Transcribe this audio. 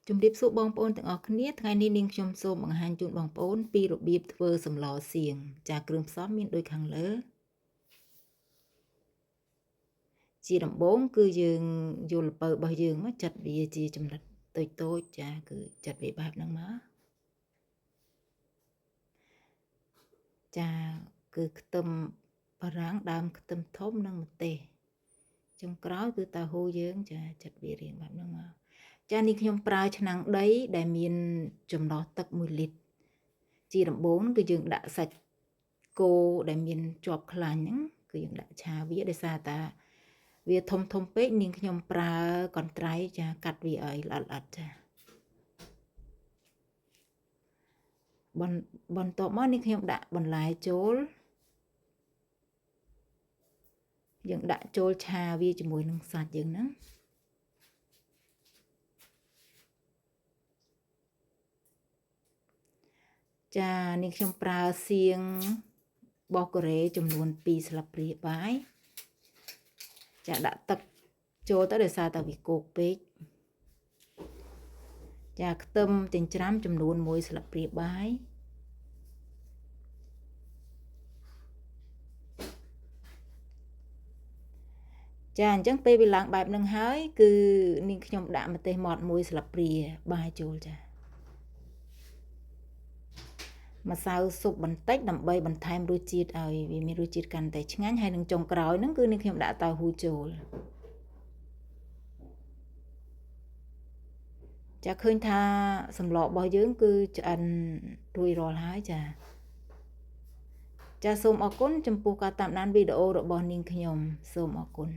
ជំរាបសួរបងប្អូនទាំងអស់គ្នាថ្ងៃនេះនាងខ្ញុំសូមបង្ហាញជូនបងប្អូនពីរបៀបធ្វើសម្លសៀងចាគ្រឿងផ្សំមានដូចខាងលើជាដំបូងគឺយើងយកល្ពៅរបស់យើងមកចាត់វាជាចំណិតតូចៗចាគឺចាត់វាបែបហ្នឹងមកចាគឺខ្ទឹមបារាំងដើមខ្ទឹមធំនិងម្ទេសចុងក្រោយគឺតៅហ៊ូយើងចាចាត់វារៀងបែបហ្នឹងមកចានេះខ្ញុំប្រើឆ្នាំងដីដែលមានចំណុះទឹក1លីត្រជាដំបូងគឺយើងដាក់សាច់គោដែលមានជាប់ខ្លាញ់ហ្នឹងគឺយើងដាក់ឆាវាដោយសារតាវាធំពេកនាងខ្ញុំប្រើកន្ត្រៃចាកាត់វាឲ្យល្អិតចាបន្ទាប់មកនេះខ្ញុំដាក់បន្លែចូលយើងដាក់ចូលឆាវាជាមួយនឹងសាច់យើងហ្នឹងចានេះខ្ញុំប្រើសៀងបោះកូរ៉េចំនួន2ស្លាបព្រាបាយចាដាក់ទឹកចូលទៅដោយសារតែវាគោកពេកចាខ្ទឹមចិញ្ច្រាំចំនួន1ស្លាបព្រាបាយចាអញ្ចឹងពេលវាឡើងបែបហ្នឹងហើយគឺនាងខ្ញុំដាក់ម្ទេសម៉ដ្ឋ1ស្លាបព្រាបាយចូលចាម្សៅស៊ុបបន្តិចដើម្បីបន្ថែមរសជាតិឲ្យវាមានរសជាតិកាន់តែឆ្ងាញ់ហើយនឹងចុងក្រោយហ្នឹងគឺនាងខ្ញុំដាក់តៅហ៊ូចូលចាឃើញថាសម្លរបស់យើងគឺឆ្អិនរួចរាល់ហើយចាសូមអរគុណចំពោះការតាមដានវីដេអូរបស់នាងខ្ញុំសូមអរគុណ